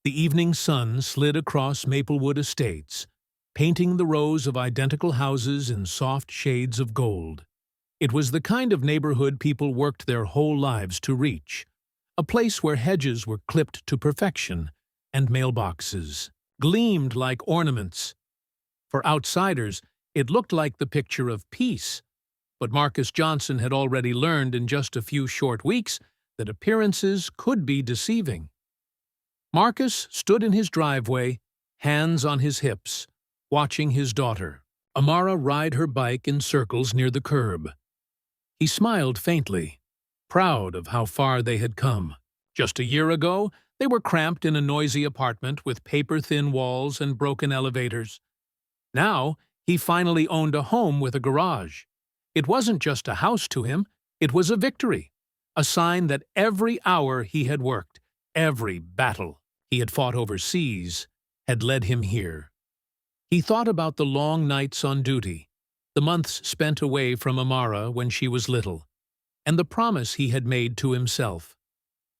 The evening sun slid across Maplewood Estates, painting the rows of identical houses in soft shades of gold. It was the kind of neighborhood people worked their whole lives to reach, a place where hedges were clipped to perfection and mailboxes gleamed like ornaments. For outsiders, it looked like the picture of peace, but Marcus Johnson had already learned in just a few short weeks that appearances could be deceiving. Marcus stood in his driveway, hands on his hips, watching his daughter, Amara, ride her bike in circles near the curb. He smiled faintly, proud of how far they had come. Just a year ago, they were cramped in a noisy apartment with paper-thin walls and broken elevators. Now, he finally owned a home with a garage. It wasn't just a house to him, it was a victory, a sign that every hour he had worked, every battle he had fought overseas, had led him here. He thought about the long nights on duty, the months spent away from Amara when she was little, and the promise he had made to himself.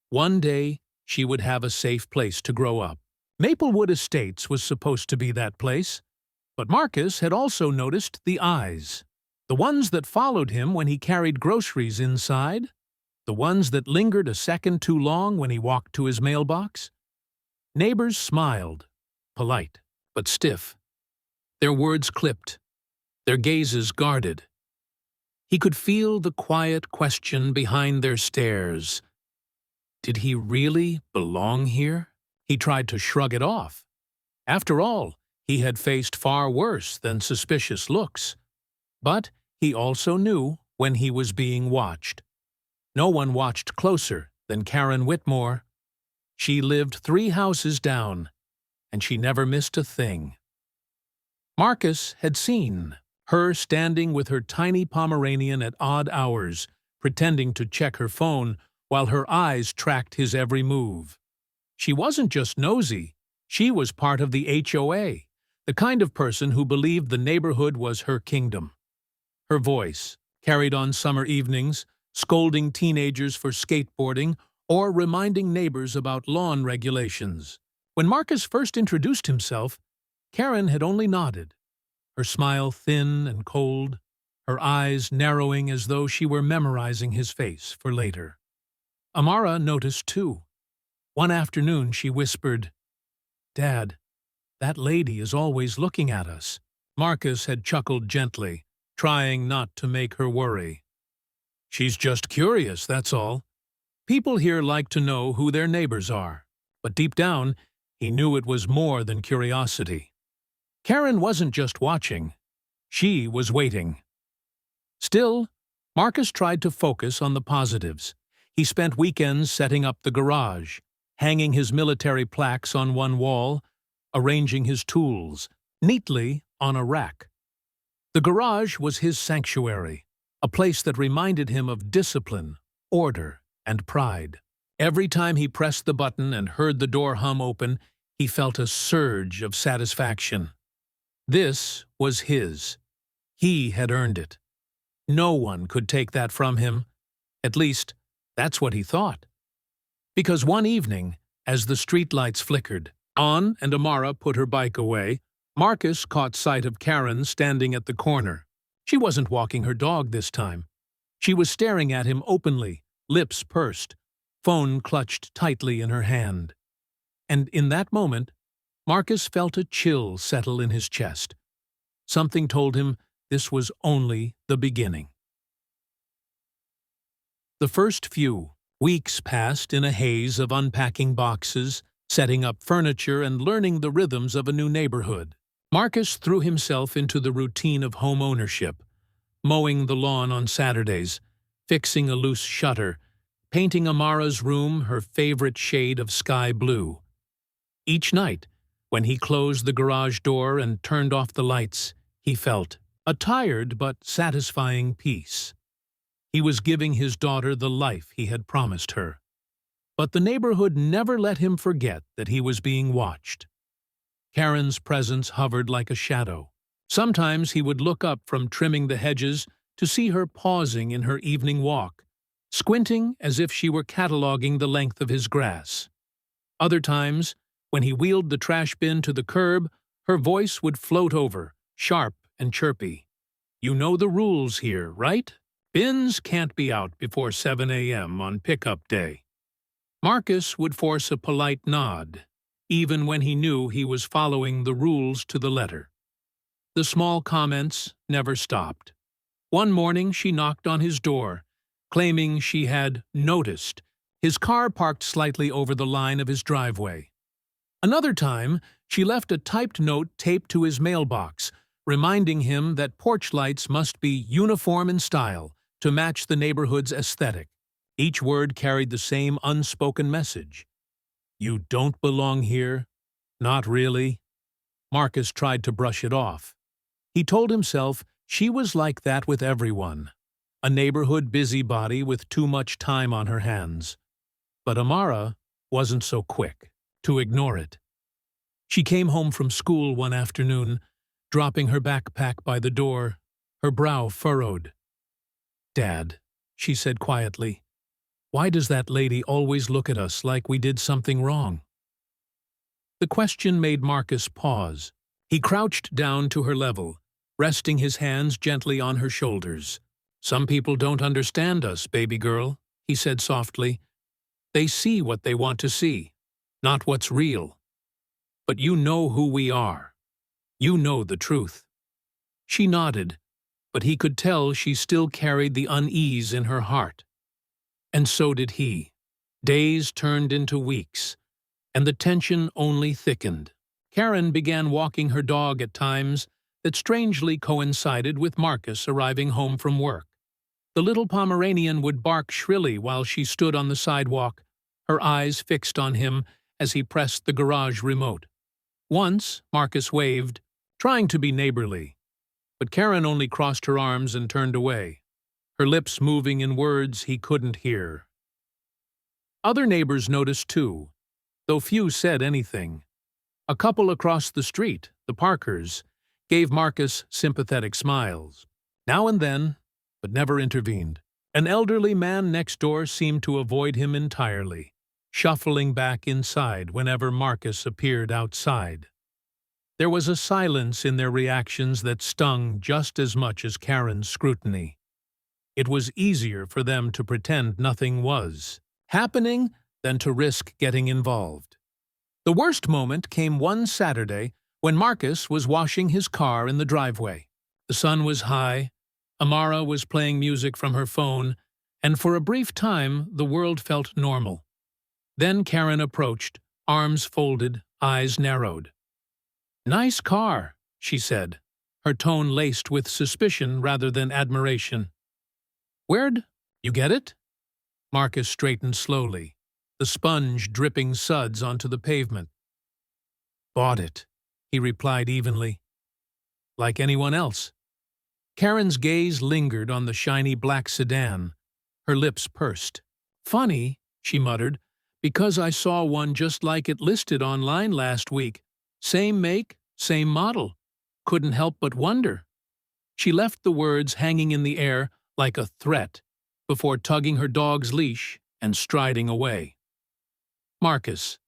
One day, she would have a safe place to grow up. Maplewood Estates was supposed to be that place, but Marcus had also noticed the eyes. The ones that followed him when he carried groceries inside, the ones that lingered a second too long when he walked to his mailbox. Neighbors smiled, polite, but stiff. Their words clipped, their gazes guarded. He could feel the quiet question behind their stares. Did he really belong here? He tried to shrug it off. After all, he had faced far worse than suspicious looks. But he also knew when he was being watched. No one watched closer than Karen Whitmore. She lived 3 houses down, and she never missed a thing. Marcus had seen her standing with her tiny Pomeranian at odd hours, pretending to check her phone while her eyes tracked his every move. She wasn't just nosy, she was part of the HOA, the kind of person who believed the neighborhood was her kingdom. Her voice, carried on summer evenings, scolding teenagers for skateboarding or reminding neighbors about lawn regulations. When Marcus first introduced himself, Karen had only nodded, her smile thin and cold, her eyes narrowing as though she were memorizing his face for later. Amara noticed too. One afternoon she whispered, "Dad, that lady is always looking at us." Marcus had chuckled gently, trying not to make her worry. "She's just curious, that's all. People here like to know who their neighbors are." But deep down, he knew it was more than curiosity. Karen wasn't just watching, she was waiting. Still, Marcus tried to focus on the positives. He spent weekends setting up the garage, hanging his military plaques on one wall, arranging his tools neatly on a rack. The garage was his sanctuary, a place that reminded him of discipline, order, and pride. Every time he pressed the button and heard the door hum open, he felt a surge of satisfaction. This was his. He had earned it. No one could take that from him. At least, that's what he thought. Because one evening, as the streetlights flickered on and Amara put her bike away, Marcus caught sight of Karen standing at the corner. She wasn't walking her dog this time. She was staring at him openly, lips pursed, phone clutched tightly in her hand. And in that moment, Marcus felt a chill settle in his chest. Something told him this was only the beginning. The first few weeks passed in a haze of unpacking boxes, setting up furniture, and learning the rhythms of a new neighborhood. Marcus threw himself into the routine of home ownership, mowing the lawn on Saturdays, fixing a loose shutter, painting Amara's room her favorite shade of sky blue. Each night, when he closed the garage door and turned off the lights, he felt a tired but satisfying peace. He was giving his daughter the life he had promised her. But the neighborhood never let him forget that he was being watched. Karen's presence hovered like a shadow. Sometimes he would look up from trimming the hedges to see her pausing in her evening walk, squinting as if she were cataloging the length of his grass. Other times, When he wheeled the trash bin to the curb, her voice would float over, sharp and chirpy. "You know the rules here, right? Bins can't be out before 7 a.m. on pickup day." Marcus would force a polite nod, even when he knew he was following the rules to the letter. The small comments never stopped. One morning she knocked on his door, claiming she had noticed his car parked slightly over the line of his driveway. Another time, she left a typed note taped to his mailbox, reminding him that porch lights must be uniform in style to match the neighborhood's aesthetic. Each word carried the same unspoken message. "You don't belong here? Not really." Marcus tried to brush it off. He told himself she was like that with everyone, a neighborhood busybody with too much time on her hands. But Amara wasn't so quick to ignore it. She came home from school one afternoon, dropping her backpack by the door, her brow furrowed. "Dad," she said quietly, "why does that lady always look at us like we did something wrong?" The question made Marcus pause. He crouched down to her level, resting his hands gently on her shoulders. "Some people don't understand us, baby girl," he said softly. "They see what they want to see, not what's real. But you know who we are. You know the truth." She nodded, but he could tell she still carried the unease in her heart. And so did he. Days turned into weeks, and the tension only thickened. Karen began walking her dog at times that strangely coincided with Marcus arriving home from work. The little Pomeranian would bark shrilly while she stood on the sidewalk, her eyes fixed on him as he pressed the garage remote. Once, Marcus waved, trying to be neighborly, but Karen only crossed her arms and turned away, her lips moving in words he couldn't hear. Other neighbors noticed too, though few said anything. A couple across the street, the Parkers, gave Marcus sympathetic smiles, now and then, but never intervened. An elderly man next door seemed to avoid him entirely, shuffling back inside whenever Marcus appeared outside. There was a silence in their reactions that stung just as much as Karen's scrutiny. It was easier for them to pretend nothing was happening than to risk getting involved. The worst moment came one Saturday when Marcus was washing his car in the driveway. The sun was high, Amara was playing music from her phone, and for a brief time the world felt normal. Then Karen approached, arms folded, eyes narrowed. "Nice car," she said, her tone laced with suspicion rather than admiration. "Where'd you get it?" Marcus straightened slowly, the sponge dripping suds onto the pavement. "Bought it," he replied evenly. "Like anyone else." Karen's gaze lingered on the shiny black sedan, her lips pursed. "Funny," she muttered, "because I saw one just like it listed online last week. Same make, same model. Couldn't help but wonder." She left the words hanging in the air like a threat before tugging her dog's leash and striding away. Marcus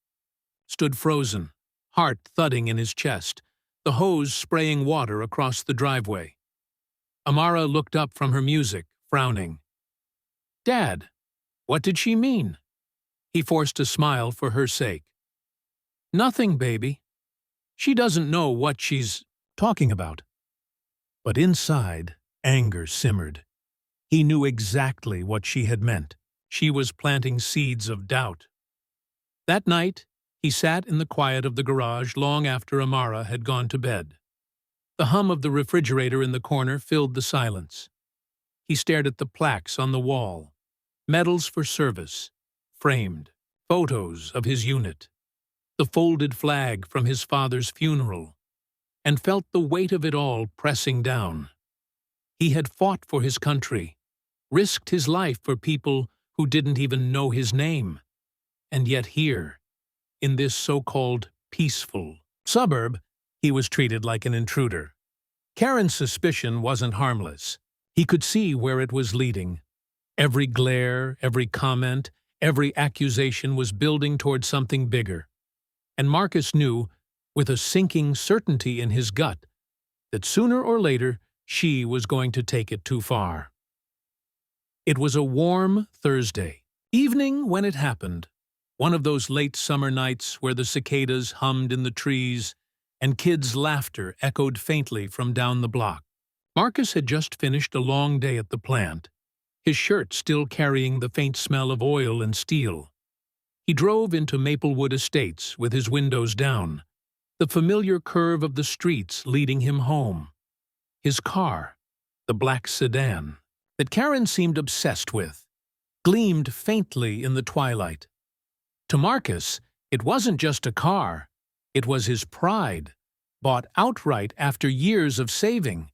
stood frozen, heart thudding in his chest, the hose spraying water across the driveway. Amara looked up from her music, frowning. "Dad, what did she mean?" He forced a smile for her sake. "Nothing, baby. She doesn't know what she's talking about." But inside, anger simmered. He knew exactly what she had meant. She was planting seeds of doubt. That night, he sat in the quiet of the garage long after Amara had gone to bed. The hum of the refrigerator in the corner filled the silence. He stared at the plaques on the wall, medals for service, framed, photos of his unit, the folded flag from his father's funeral, and felt the weight of it all pressing down. He had fought for his country, risked his life for people who didn't even know his name. And yet here, in this so-called peaceful suburb, he was treated like an intruder. Karen's suspicion wasn't harmless. He could see where it was leading. Every glare, every comment, every accusation was building toward something bigger. and Marcus knew, with a sinking certainty in his gut, that sooner or later she was going to take it too far. It was a warm Thursday evening when it happened, one of those late summer nights where the cicadas hummed in the trees and kids' laughter echoed faintly from down the block. Marcus had just finished a long day at the plant, his shirt still carrying the faint smell of oil and steel. He drove into Maplewood Estates with his windows down, the familiar curve of the streets leading him home. His car, the black sedan, that Karen seemed obsessed with, gleamed faintly in the twilight. To Marcus, it wasn't just a car, it was his pride, bought outright after years of saving,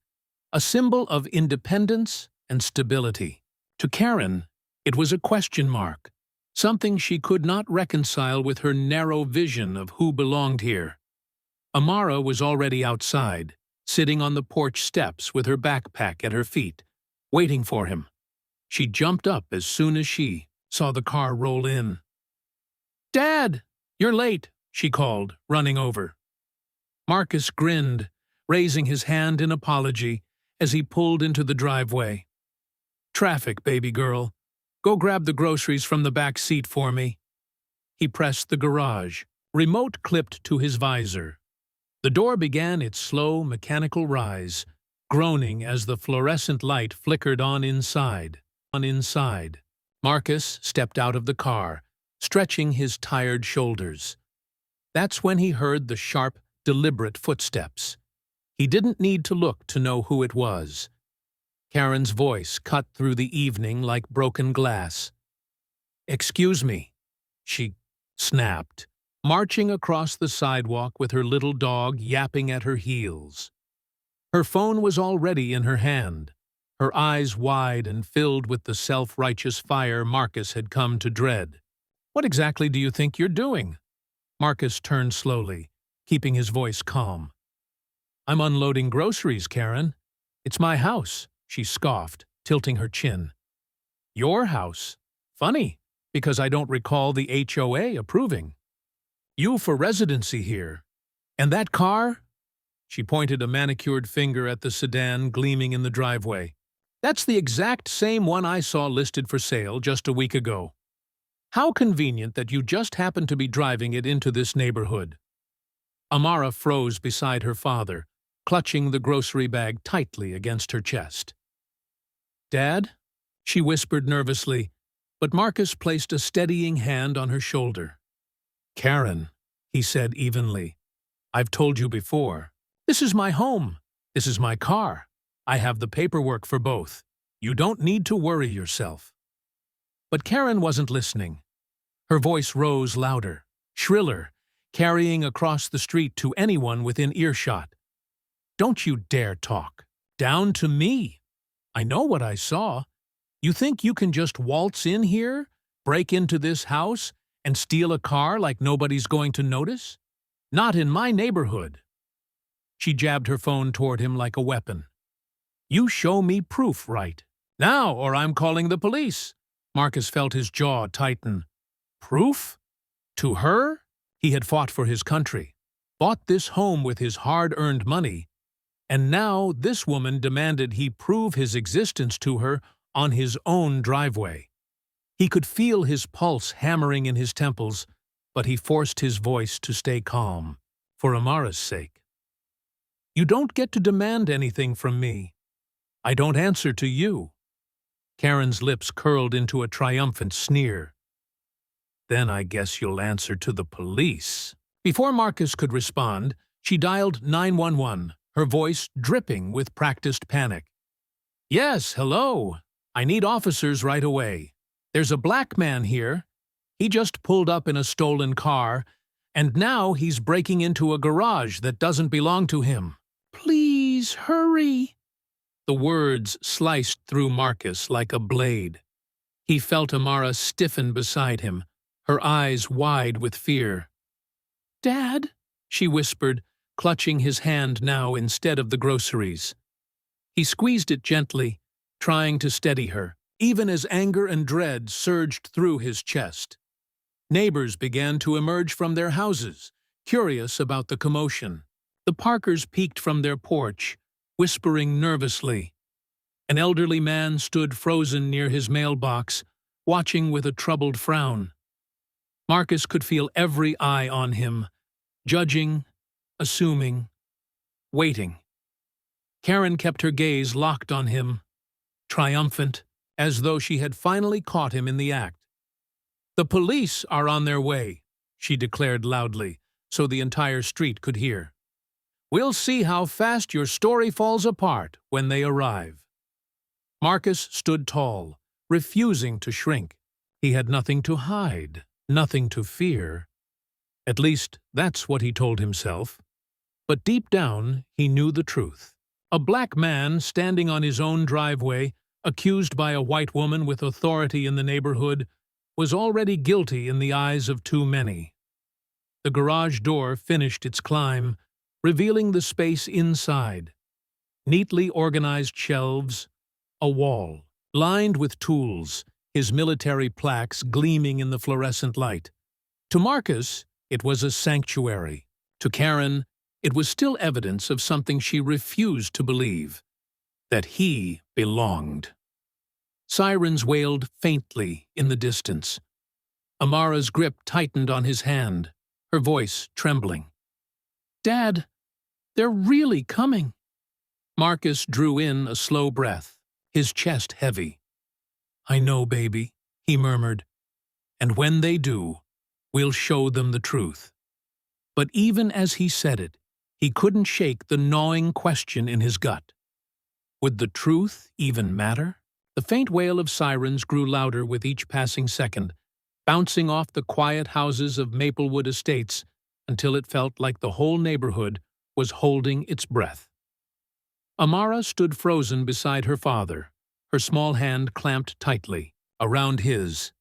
a symbol of independence and stability. To Karen, it was a question mark, something she could not reconcile with her narrow vision of who belonged here. Amara was already outside, sitting on the porch steps with her backpack at her feet, waiting for him. She jumped up as soon as she saw the car roll in. "Dad, you're late," she called, running over. Marcus grinned, raising his hand in apology as he pulled into the driveway. "Traffic, baby girl. Go grab the groceries from the back seat for me." He pressed the garage, remote clipped to his visor. The door began its slow, mechanical rise, groaning as the fluorescent light flickered on inside. Marcus stepped out of the car, stretching his tired shoulders. That's when he heard the sharp, deliberate footsteps. He didn't need to look to know who it was. Karen's voice cut through the evening like broken glass. "Excuse me," she snapped, marching across the sidewalk with her little dog yapping at her heels. Her phone was already in her hand, her eyes wide and filled with the self-righteous fire Marcus had come to dread. "What exactly do you think you're doing?" Marcus turned slowly, keeping his voice calm. "I'm unloading groceries, Karen. It's my house," she scoffed, tilting her chin. "Your house? Funny, because I don't recall the HOA approving. You for residency here. And that car?" She pointed a manicured finger at the sedan gleaming in the driveway. "That's the exact same one I saw listed for sale just a week ago. How convenient that you just happened to be driving it into this neighborhood." Amara froze beside her father, clutching the grocery bag tightly against her chest. "Dad?" she whispered nervously, but Marcus placed a steadying hand on her shoulder. "Karen," he said evenly, "I've told you before. This is my home. This is my car. I have the paperwork for both. You don't need to worry yourself." But Karen wasn't listening. Her voice rose louder, shriller, carrying across the street to anyone within earshot. "Don't you dare talk down to me. I know what I saw. You think you can just waltz in here, break into this house, and steal a car like nobody's going to notice? Not in my neighborhood." She jabbed her phone toward him like a weapon. "You show me proof, right? Now, or I'm calling the police." Marcus felt his jaw tighten. Proof? To her? He had fought for his country, bought this home with his hard-earned money, and now this woman demanded he prove his existence to her on his own driveway. He could feel his pulse hammering in his temples, but he forced his voice to stay calm, for Amara's sake. "You don't get to demand anything from me. I don't answer to you." Karen's lips curled into a triumphant sneer. "Then I guess you'll answer to the police." Before Marcus could respond, she dialed 911, her voice dripping with practiced panic. "Yes, hello. I need officers right away. There's a black man here. He just pulled up in a stolen car, and now he's breaking into a garage that doesn't belong to him. Please hurry." The words sliced through Marcus like a blade. He felt Amara stiffen beside him, her eyes wide with fear. "Dad," she whispered, clutching his hand now instead of the groceries. He squeezed it gently, trying to steady her, even as anger and dread surged through his chest. Neighbors began to emerge from their houses, curious about the commotion. The Parkers peeked from their porch, whispering nervously. An elderly man stood frozen near his mailbox, watching with a troubled frown. Marcus could feel every eye on him, judging, assuming, waiting. Karen kept her gaze locked on him, triumphant, as though she had finally caught him in the act. "The police are on their way," she declared loudly, so the entire street could hear. "We'll see how fast your story falls apart when they arrive." Marcus stood tall, refusing to shrink. He had nothing to hide, nothing to fear. At least, that's what he told himself. But deep down, he knew the truth. A black man standing on his own driveway, accused by a white woman with authority in the neighborhood, was already guilty in the eyes of too many. The garage door finished its climb, revealing the space inside. Neatly organized shelves, a wall, lined with tools, his military plaques gleaming in the fluorescent light. To Marcus, it was a sanctuary. To Karen, it was still evidence of something she refused to believe, that he belonged. Sirens wailed faintly in the distance. Amara's grip tightened on his hand, her voice trembling. "Dad, they're really coming." Marcus drew in a slow breath, his chest heavy. "I know, baby," he murmured. "And when they do, we'll show them the truth." But even as he said it, he couldn't shake the gnawing question in his gut. Would the truth even matter? The faint wail of sirens grew louder with each passing second, bouncing off the quiet houses of Maplewood Estates until it felt like the whole neighborhood was holding its breath. Amara stood frozen beside her father, her small hand clamped tightly around his.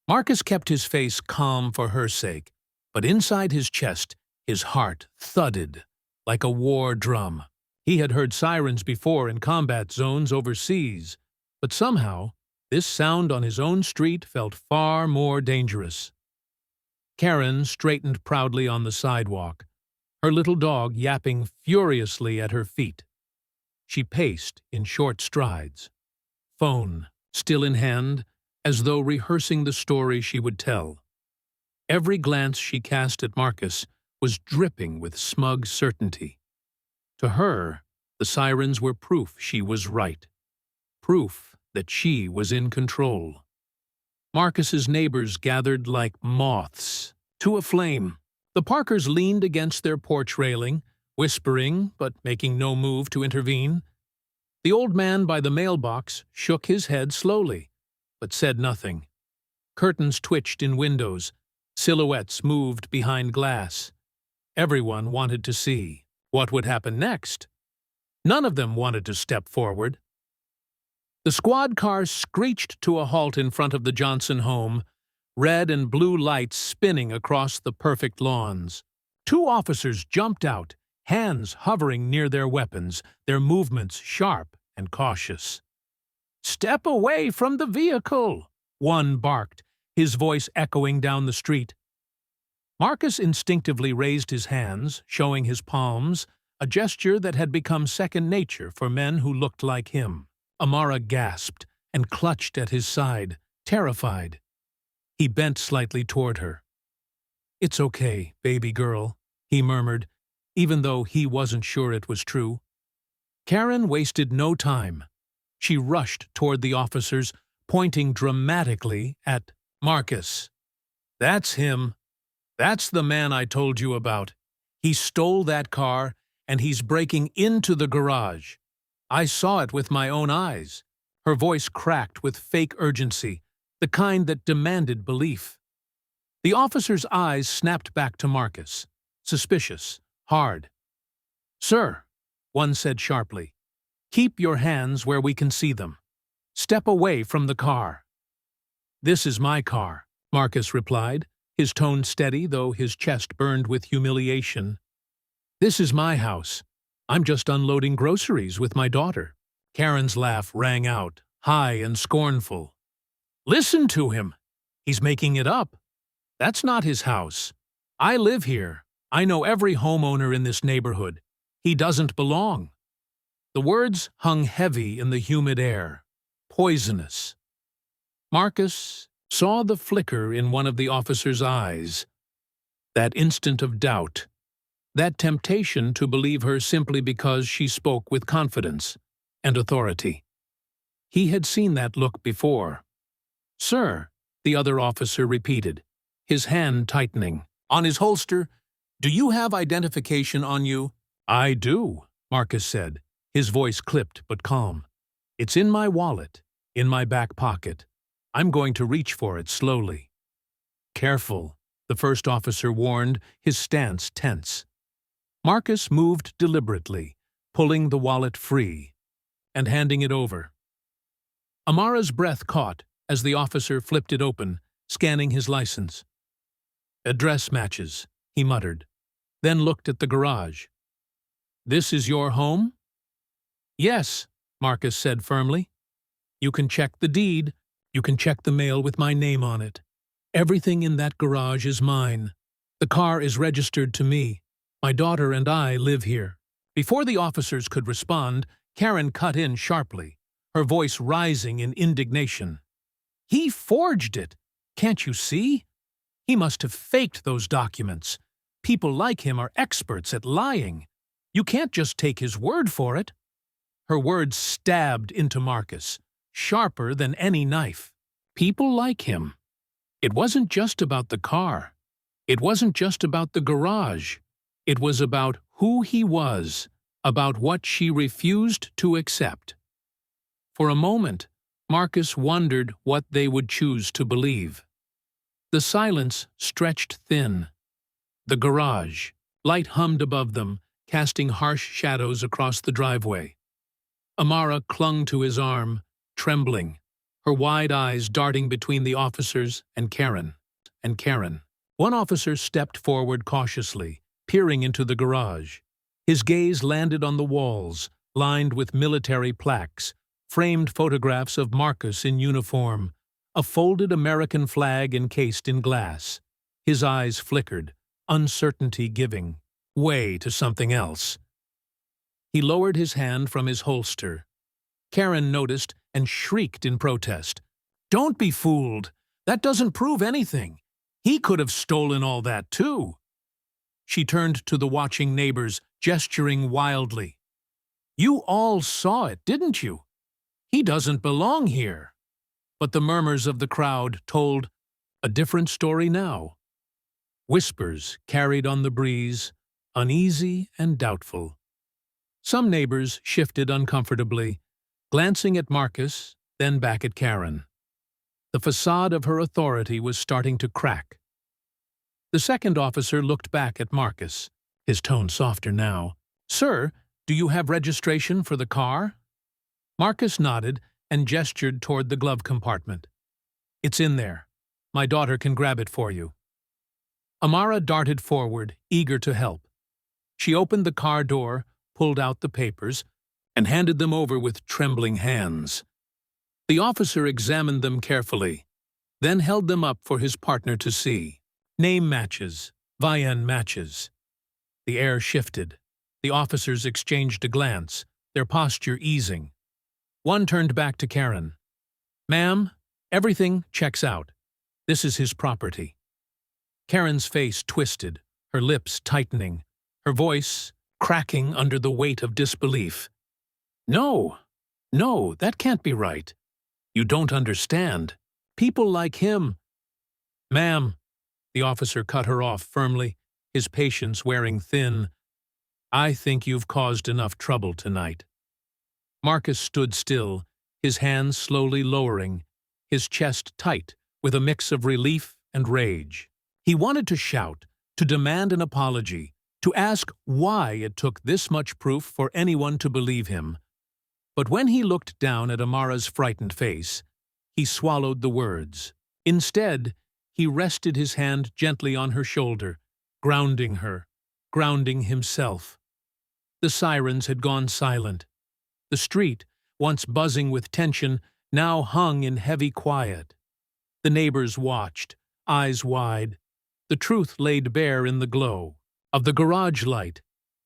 Marcus kept his face calm for her sake, but inside his chest, his heart thudded like a war drum. He had heard sirens before in combat zones overseas, but somehow this sound on his own street felt far more dangerous. Karen straightened proudly on the sidewalk, her little dog yapping furiously at her feet. She paced in short strides, phone still in hand, as though rehearsing the story she would tell. Every glance she cast at Marcus was dripping with smug certainty. To her, the sirens were proof she was right, proof that she was in control. Marcus's neighbors gathered like moths to a flame. The Parkers leaned against their porch railing, whispering but making no move to intervene. The old man by the mailbox shook his head slowly, but said nothing. Curtains twitched in windows, silhouettes moved behind glass. Everyone wanted to see what would happen next. None of them wanted to step forward. The squad car screeched to a halt in front of the Johnson home, red and blue lights spinning across the perfect lawns. Two officers jumped out, hands hovering near their weapons, their movements sharp and cautious. "Step away from the vehicle," one barked, his voice echoing down the street. Marcus instinctively raised his hands, showing his palms, a gesture that had become second nature for men who looked like him. Amara gasped and clutched at his side, terrified. He bent slightly toward her. "It's okay, baby girl," he murmured, even though he wasn't sure it was true. Karen wasted no time. She rushed toward the officers, pointing dramatically at Marcus. "That's him. That's the man I told you about. He stole that car, and he's breaking into the garage. I saw it with my own eyes." Her voice cracked with fake urgency, the kind that demanded belief. The officer's eyes snapped back to Marcus, suspicious, hard. "Sir," one said sharply, "keep your hands where we can see them. Step away from the car." "This is my car," Marcus replied, his tone steady though his chest burned with humiliation. "This is my house. I'm just unloading groceries with my daughter." Karen's laugh rang out, high and scornful. "Listen to him. He's making it up. That's not his house. I live here. I know every homeowner in this neighborhood. He doesn't belong." The words hung heavy in the humid air, poisonous. Marcus saw the flicker in one of the officer's eyes, that instant of doubt, that temptation to believe her simply because she spoke with confidence and authority. He had seen that look before. "Sir," the other officer repeated, his hand tightening. On his holster, "Do you have identification on you?" "I do," Marcus said, his voice clipped but calm. "It's in my wallet, in my back pocket. I'm going to reach for it slowly." "Careful," the first officer warned, his stance tense. Marcus moved deliberately, pulling the wallet free and handing it over. Amara's breath caught as the officer flipped it open, scanning his license. "Address matches," he muttered, then looked at the garage. "This is your home?" "Yes," Marcus said firmly. "You can check the deed. You can check the mail with my name on it. Everything in that garage is mine. The car is registered to me. My daughter and I live here." Before the officers could respond, Karen cut in sharply, her voice rising in indignation. "He forged it! Can't you see? He must have faked those documents. People like him are experts at lying. You can't just take his word for it." Her words stabbed into Marcus, sharper than any knife. People like him. It wasn't just about the car. It wasn't just about the garage. It was about who he was, about what she refused to accept. For a moment, Marcus wondered what they would choose to believe. The silence stretched thin. The garage, light hummed above them, casting harsh shadows across the driveway. Amara clung to his arm, trembling, her wide eyes darting between the officers and Karen. One officer stepped forward cautiously, peering into the garage. His gaze landed on the walls, lined with military plaques, framed photographs of Marcus in uniform, a folded American flag encased in glass. His eyes flickered, uncertainty giving way to something else. He lowered his hand from his holster. Karen noticed and shrieked in protest. "Don't be fooled! That doesn't prove anything. He could have stolen all that too." She turned to the watching neighbors, gesturing wildly. "You all saw it, didn't you? He doesn't belong here." But the murmurs of the crowd told a different story now. Whispers carried on the breeze, uneasy and doubtful. Some neighbors shifted uncomfortably, glancing at Marcus, then back at Karen. The facade of her authority was starting to crack. The second officer looked back at Marcus, his tone softer now. "Sir, do you have registration for the car?" Marcus nodded and gestured toward the glove compartment. "It's in there. My daughter can grab it for you." Amara darted forward, eager to help. She opened the car door, pulled out the papers, and handed them over with trembling hands. The officer examined them carefully, then held them up for his partner to see. Name matches, VIN matches. The air shifted. The officers exchanged a glance, their posture easing. One turned back to Karen. "Ma'am, everything checks out. This is his property." Karen's face twisted, her lips tightening, her voice cracking under the weight of disbelief. No, that can't be right. You don't understand. People like him—" "Ma'am," the officer cut her off firmly, his patience wearing thin, "I think you've caused enough trouble tonight." Marcus stood still, his hands slowly lowering, his chest tight with a mix of relief and rage. He wanted to shout, to demand an apology, to ask why it took this much proof for anyone to believe him. But when he looked down at Amara's frightened face, he swallowed the words. Instead, he rested his hand gently on her shoulder, grounding her, grounding himself. The sirens had gone silent. The street, once buzzing with tension, now hung in heavy quiet. The neighbors watched, eyes wide. The truth laid bare in the glow. of the garage light.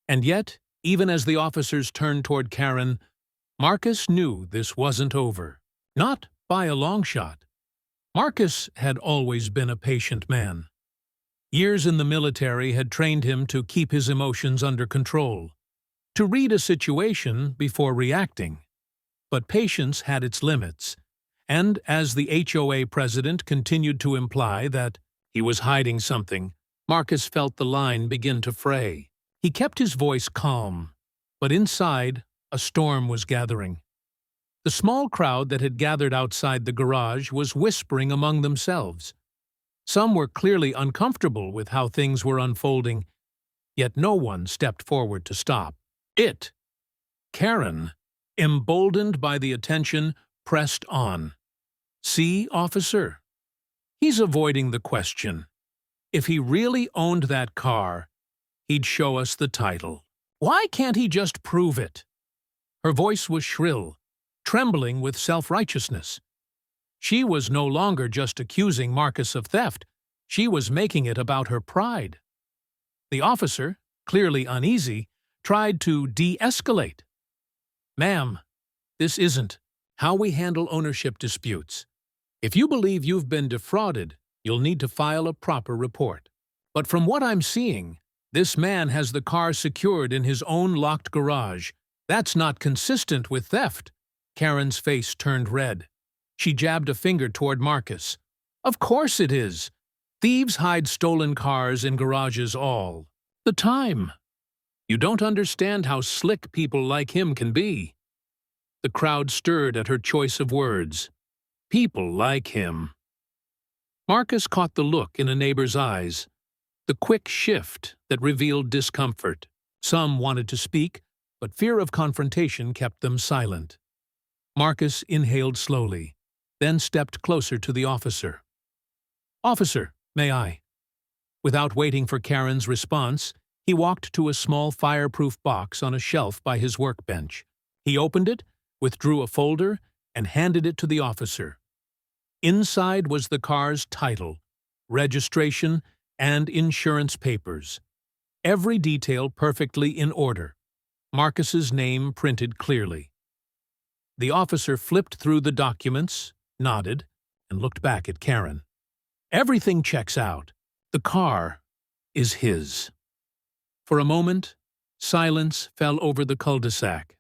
And yet, even as the officers turned toward Karen, Marcus knew this wasn't over. Not by a long shot. Marcus had always been a patient man. Years in the military had trained him to keep his emotions under control, to read a situation before reacting. But patience had its limits, and as the HOA president continued to imply that he was hiding something, Marcus felt the line begin to fray. He kept his voice calm, but inside, a storm was gathering. The small crowd that had gathered outside the garage was whispering among themselves. Some were clearly uncomfortable with how things were unfolding, yet no one stepped forward to stop it. Karen, emboldened by the attention, pressed on. "See, officer? He's avoiding the question. If he really owned that car, he'd show us the title. Why can't he just prove it?" Her voice was shrill, trembling with self-righteousness. She was no longer just accusing Marcus of theft. She was making it about her pride. The officer, clearly uneasy, tried to de-escalate. "Ma'am, this isn't how we handle ownership disputes. If you believe you've been defrauded, you'll need to file a proper report. But from what I'm seeing, this man has the car secured in his own locked garage. That's not consistent with theft." Karen's face turned red. She jabbed a finger toward Marcus. "Of course it is. Thieves hide stolen cars in garages all the time. You don't understand how slick people like him can be." The crowd stirred at her choice of words. People like him. Marcus caught the look in a neighbor's eyes, the quick shift that revealed discomfort. Some wanted to speak, but fear of confrontation kept them silent. Marcus inhaled slowly, then stepped closer to the officer. "Officer, may I?" Without waiting for Karen's response, he walked to a small fireproof box on a shelf by his workbench. He opened it, withdrew a folder, and handed it to the officer. Inside was the car's title, registration, and insurance papers. Every detail perfectly in order. Marcus's name printed clearly. The officer flipped through the documents, nodded, and looked back at Karen. "Everything checks out. The car is his." For a moment, silence fell over the cul-de-sac.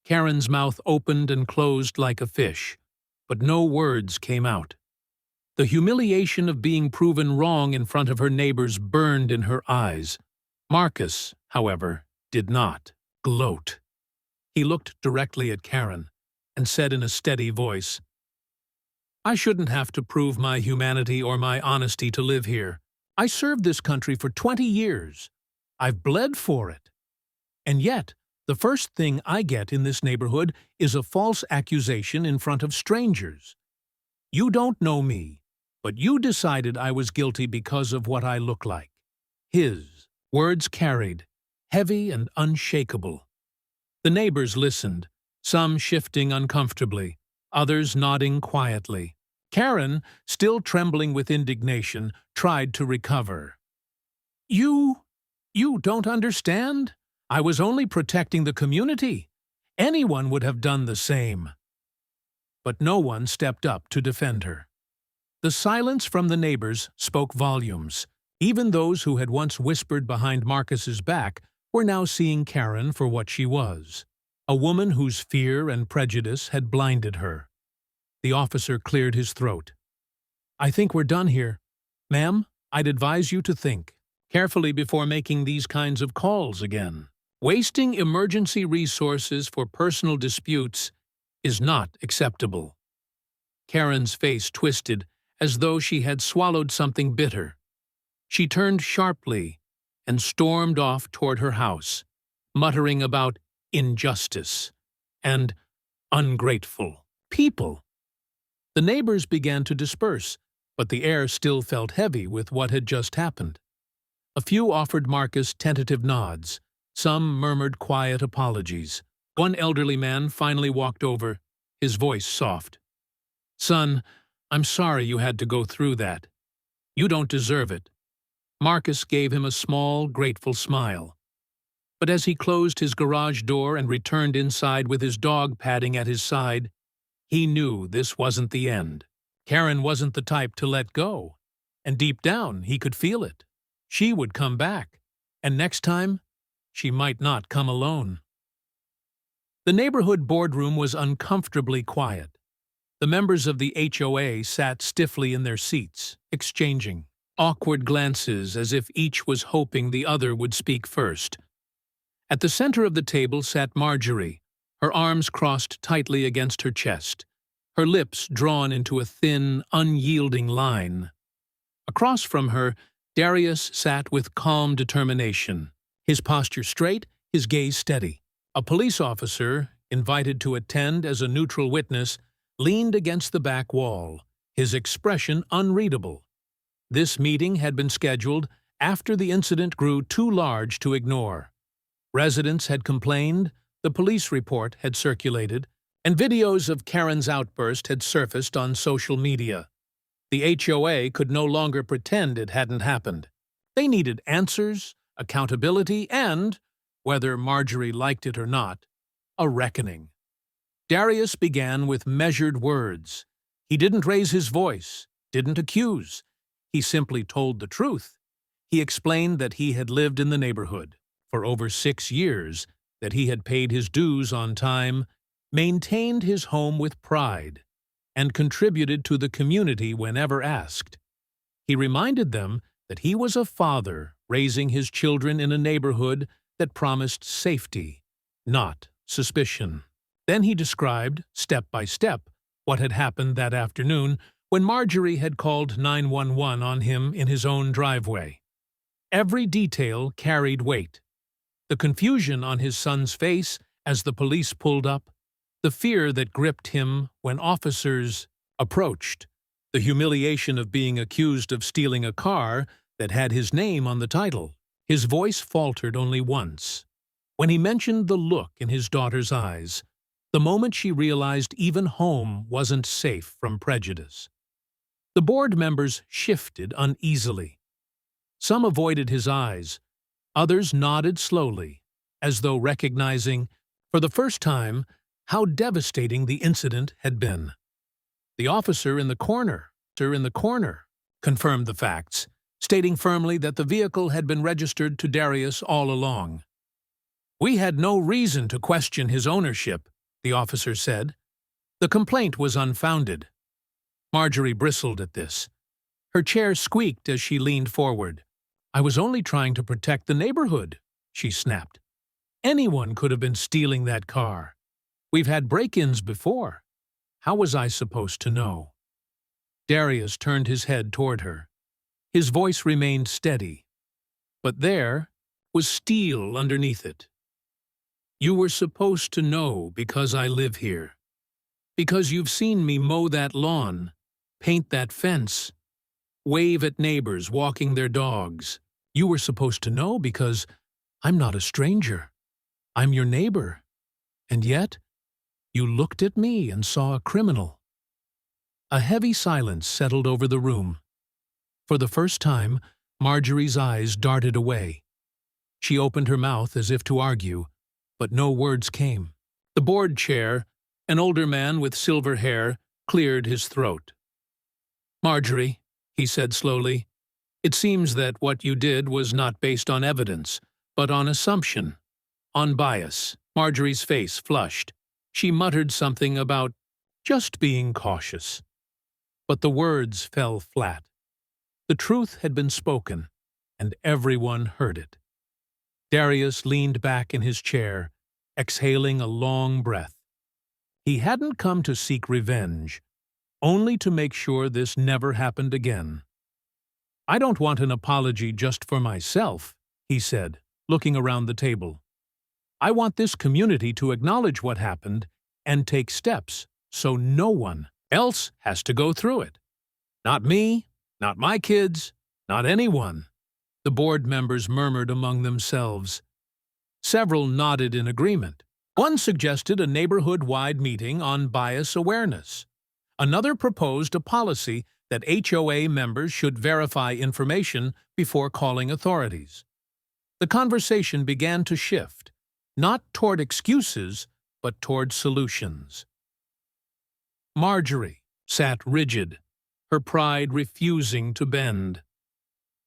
Karen's mouth opened and closed like a fish, but no words came out. The humiliation of being proven wrong in front of her neighbors burned in her eyes. Marcus, however, did not gloat. He looked directly at Karen and said in a steady voice, "I shouldn't have to prove my humanity or my honesty to live here. I served this country for 20 years. I've bled for it. And yet, the first thing I get in this neighborhood is a false accusation in front of strangers. You don't know me, but you decided I was guilty because of what I look like." His words carried, heavy and unshakable. The neighbors listened, some shifting uncomfortably, others nodding quietly. Karen, still trembling with indignation, tried to recover. You don't understand? I was only protecting the community. Anyone would have done the same." But no one stepped up to defend her. The silence from the neighbors spoke volumes. Even those who had once whispered behind Marcus's back were now seeing Karen for what she was. A woman whose fear and prejudice had blinded her. The officer cleared his throat. "I think we're done here. Ma'am, I'd advise you to think carefully before making these kinds of calls again. Wasting emergency resources for personal disputes is not acceptable." Karen's face twisted as though she had swallowed something bitter. She turned sharply and stormed off toward her house, muttering about injustice and ungrateful people. The neighbors began to disperse, but the air still felt heavy with what had just happened. A few offered Marcus tentative nods. Some murmured quiet apologies. One elderly man finally walked over, his voice soft. "Son, I'm sorry you had to go through that. You don't deserve it. Marcus gave him a small, grateful smile. But as he closed his garage door and returned inside with his dog padding at his side, he knew this wasn't the end. Karen wasn't the type to let go, and deep down he could feel it. She would come back, and next time, she might not come alone. The neighborhood boardroom was uncomfortably quiet. The members of the HOA sat stiffly in their seats, exchanging awkward glances as if each was hoping the other would speak first. At the center of the table sat Marjorie, her arms crossed tightly against her chest, her lips drawn into a thin, unyielding line. Across from her, Darius sat with calm determination, his posture straight, his gaze steady. A police officer, invited to attend as a neutral witness, leaned against the back wall, his expression unreadable. This meeting had been scheduled after the incident grew too large to ignore. Residents had complained, the police report had circulated, and videos of Karen's outburst had surfaced on social media. The HOA could no longer pretend it hadn't happened. They needed answers, accountability, and, whether Marjorie liked it or not, a reckoning. Darius began with measured words. He didn't raise his voice, didn't accuse. He simply told the truth. He explained that he had lived in the neighborhood for over 6 years, that he had paid his dues on time, maintained his home with pride, and contributed to the community whenever asked. He reminded them that he was a father raising his children in a neighborhood that promised safety, not suspicion. Then he described, step by step, what had happened that afternoon when Marjorie had called 911 on him in his own driveway. Every detail carried weight. The confusion on his son's face as the police pulled up, the fear that gripped him when officers approached, the humiliation of being accused of stealing a car that had his name on the title. His voice faltered only once. When he mentioned the look in his daughter's eyes, the moment she realized even home wasn't safe from prejudice. The board members shifted uneasily. Some avoided his eyes, others nodded slowly, as though recognizing, for the first time, how devastating the incident had been. The officer in the corner, confirmed the facts, stating firmly that the vehicle had been registered to Darius all along. "We had no reason to question his ownership," the officer said. The complaint was unfounded. Marjorie bristled at this. Her chair squeaked as she leaned forward. "I was only trying to protect the neighborhood," she snapped. "Anyone could have been stealing that car. We've had break-ins before. How was I supposed to know?" Darius turned his head toward her. His voice remained steady, but there was steel underneath it. "You were supposed to know because I live here. Because you've seen me mow that lawn, paint that fence, wave at neighbors walking their dogs. You were supposed to know because I'm not a stranger. I'm your neighbor. And yet, you looked at me and saw a criminal." A heavy silence settled over the room. For the first time, Marjorie's eyes darted away. She opened her mouth as if to argue, but no words came. The board chair, an older man with silver hair, cleared his throat. "Marjorie," he said slowly, "it seems that what you did was not based on evidence, but on assumption, on bias." Marjorie's face flushed. She muttered something about just being cautious. But the words fell flat. The truth had been spoken, and everyone heard it. Darius leaned back in his chair, exhaling a long breath. He hadn't come to seek revenge, only to make sure this never happened again. "I don't want an apology just for myself," he said, looking around the table. "I want this community to acknowledge what happened and take steps so no one else has to go through it. Not me, not my kids, not anyone." The board members murmured among themselves. Several nodded in agreement. One suggested a neighborhood-wide meeting on bias awareness. Another proposed a policy that HOA members should verify information before calling authorities. The conversation began to shift, not toward excuses, but toward solutions. Marjorie sat rigid, her pride refusing to bend.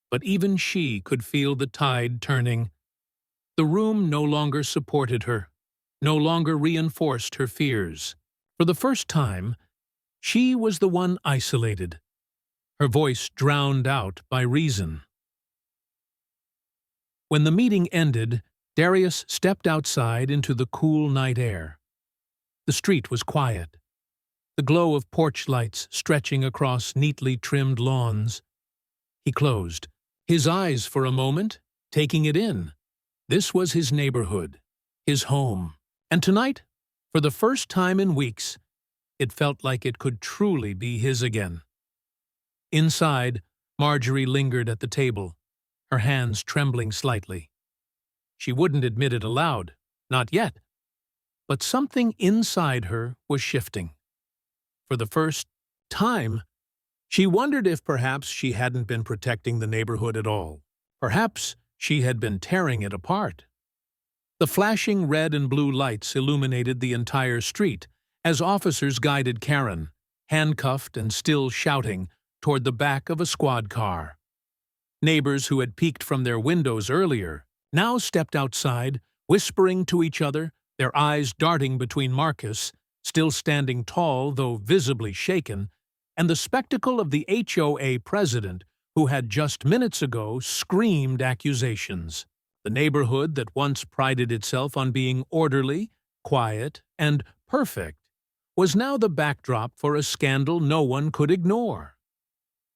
But even she could feel the tide turning. The room no longer supported her, no longer reinforced her fears. For the first time, she was the one isolated, her voice drowned out by reason. When the meeting ended, Darius stepped outside into the cool night air. The street was quiet, the glow of porch lights stretching across neatly trimmed lawns. He closed, his eyes for a moment, taking it in. This was his neighborhood, his home. And tonight, for the first time in weeks, it felt like it could truly be his again. Inside, Marjorie lingered at the table, her hands trembling slightly. She wouldn't admit it aloud, not yet. But something inside her was shifting. For the first time, she wondered if perhaps she hadn't been protecting the neighborhood at all. Perhaps she had been tearing it apart. The flashing red and blue lights illuminated the entire street as officers guided Karen, handcuffed and still shouting, toward the back of a squad car. Neighbors who had peeked from their windows earlier now stepped outside, whispering to each other, their eyes darting between Marcus, still standing tall though visibly shaken, and the spectacle of the HOA president, who had just minutes ago screamed accusations. The neighborhood that once prided itself on being orderly, quiet, and perfect was now the backdrop for a scandal no one could ignore.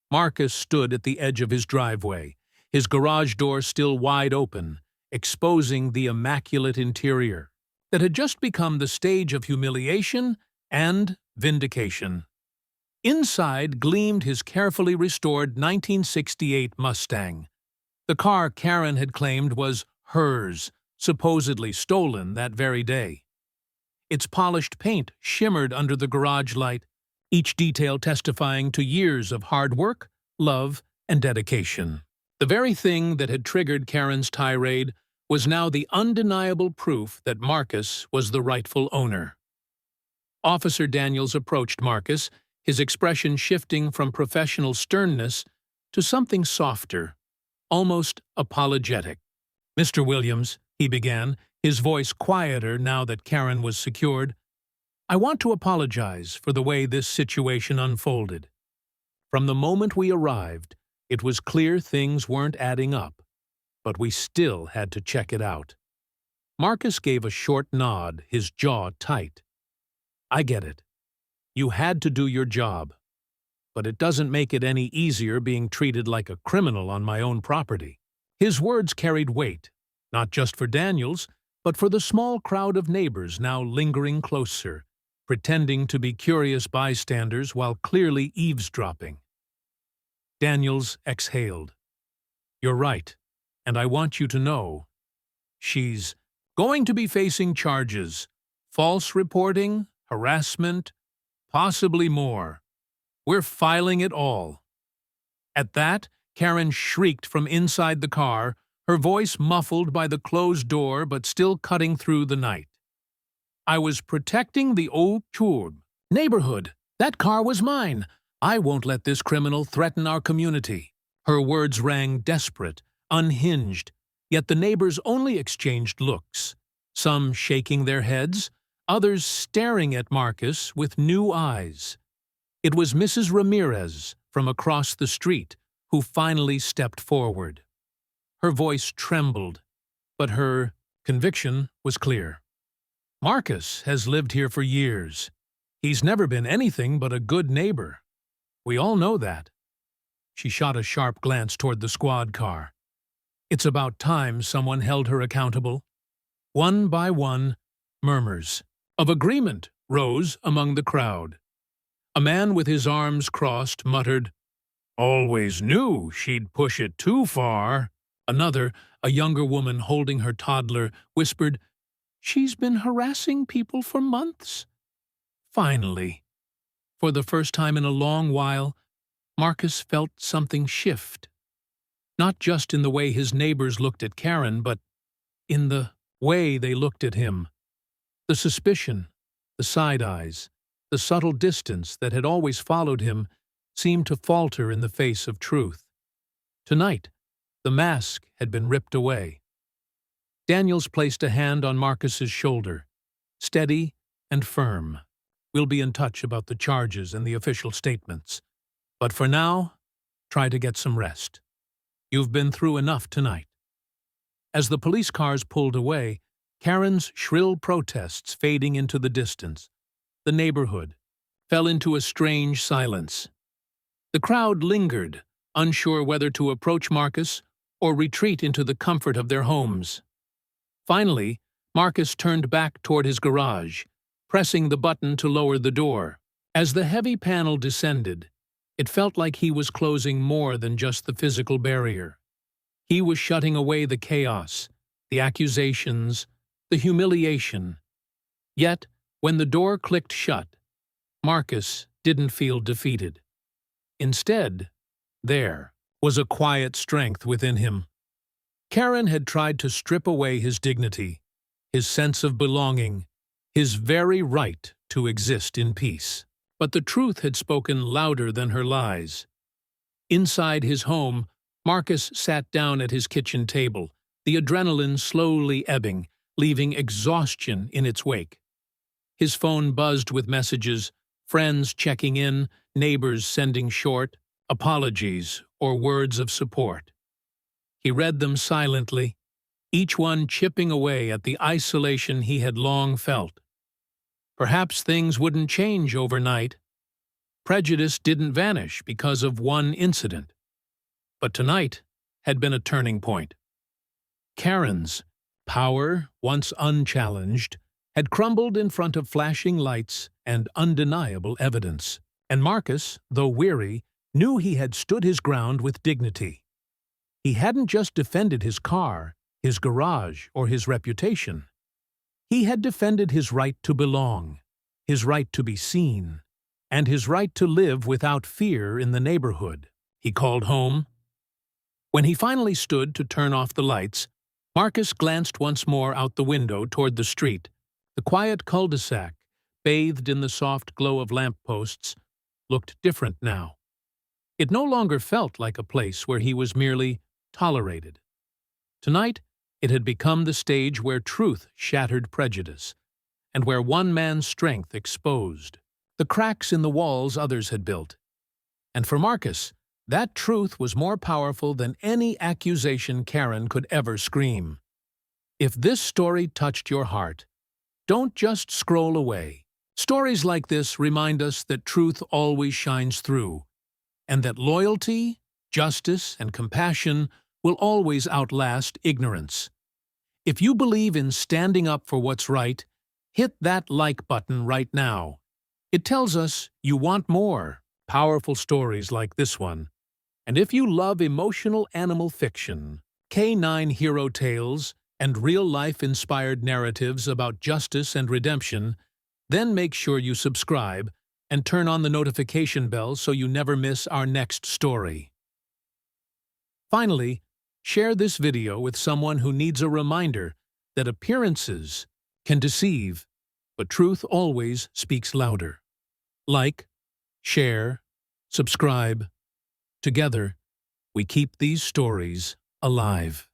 Marcus stood at the edge of his driveway, his garage door still wide open, exposing the immaculate interior that had just become the stage of humiliation and vindication. Inside gleamed his carefully restored 1968 Mustang. The car Karen had claimed was hers, supposedly stolen that very day. Its polished paint shimmered under the garage light, each detail testifying to years of hard work, love, and dedication. The very thing that had triggered Karen's tirade was now the undeniable proof that Marcus was the rightful owner. Officer Daniels approached Marcus, his expression shifting from professional sternness to something softer, almost apologetic. "Mr. Williams," he began, his voice quieter now that Karen was secured, "I want to apologize for the way this situation unfolded. From the moment we arrived, it was clear things weren't adding up, but we still had to check it out." Marcus gave a short nod, his jaw tight. "I get it. You had to do your job. But it doesn't make it any easier being treated like a criminal on my own property." His words carried weight, not just for Daniels, but for the small crowd of neighbors now lingering closer, pretending to be curious bystanders while clearly eavesdropping. Daniels exhaled. "You're right, and I want you to know. She's going to be facing charges, false reporting, harassment, possibly more. We're filing it all." At that, Karen shrieked from inside the car, her voice muffled by the closed door but still cutting through the night. "I was protecting the HOA neighborhood. That car was mine. I won't let this criminal threaten our community." Her words rang desperate, unhinged, yet the neighbors only exchanged looks, some shaking their heads, others staring at Marcus with new eyes. It was Mrs. Ramirez from across the street who finally stepped forward. Her voice trembled, but her conviction was clear. "Marcus has lived here for years. He's never been anything but a good neighbor. We all know that." She shot a sharp glance toward the squad car. It's about time someone held her accountable. One by one, murmurs of agreement rose among the crowd. A man with his arms crossed muttered, "Always knew she'd push it too far." Another, a younger woman holding her toddler, whispered, "She's been harassing people for months." Finally, for the first time in a long while, Marcus felt something shift, not just in the way his neighbors looked at Karen, but in the way they looked at him. The suspicion, the side eyes, the subtle distance that had always followed him seemed to falter in the face of truth. Tonight, the mask had been ripped away. Daniels placed a hand on Marcus's shoulder, steady and firm. "We'll be in touch about the charges and the official statements. But for now, try to get some rest. You've been through enough tonight." As the police cars pulled away, Karen's shrill protests fading into the distance, the neighborhood fell into a strange silence. The crowd lingered, unsure whether to approach Marcus or retreat into the comfort of their homes. Finally, Marcus turned back toward his garage, pressing the button to lower the door. As the heavy panel descended, it felt like he was closing more than just the physical barrier. He was shutting away the chaos, the accusations, the humiliation. Yet, when the door clicked shut, Marcus didn't feel defeated. Instead, there was a quiet strength within him. Karen had tried to strip away his dignity, his sense of belonging, his very right to exist in peace. But the truth had spoken louder than her lies. Inside his home, Marcus sat down at his kitchen table, the adrenaline slowly ebbing, leaving exhaustion in its wake. His phone buzzed with messages, friends checking in, neighbors sending short apologies or words of support. He read them silently, each one chipping away at the isolation he had long felt. Perhaps things wouldn't change overnight. Prejudice didn't vanish because of one incident. But tonight had been a turning point. Karen's power, once unchallenged, had crumbled in front of flashing lights and undeniable evidence. And Marcus, though weary, knew he had stood his ground with dignity. He hadn't just defended his car, his garage, or his reputation. He had defended his right to belong, his right to be seen, and his right to live without fear in the neighborhood he called home. When he finally stood to turn off the lights, Marcus glanced once more out the window toward the street. The quiet cul-de-sac, bathed in the soft glow of lampposts, looked different now. It no longer felt like a place where he was merely tolerated. Tonight, it had become the stage where truth shattered prejudice, and where one man's strength exposed the cracks in the walls others had built. And for Marcus, that truth was more powerful than any accusation Karen could ever scream. If this story touched your heart, don't just scroll away. Stories like this remind us that truth always shines through, and that loyalty, justice, and compassion will always outlast ignorance. If you believe in standing up for what's right, hit that like button right now. It tells us you want more powerful stories like this one. And if you love emotional animal fiction, canine hero tales, and real-life inspired narratives about justice and redemption, then make sure you subscribe and turn on the notification bell so you never miss our next story. Finally, share this video with someone who needs a reminder that appearances can deceive, but truth always speaks louder. Like, share, subscribe. Together, we keep these stories alive.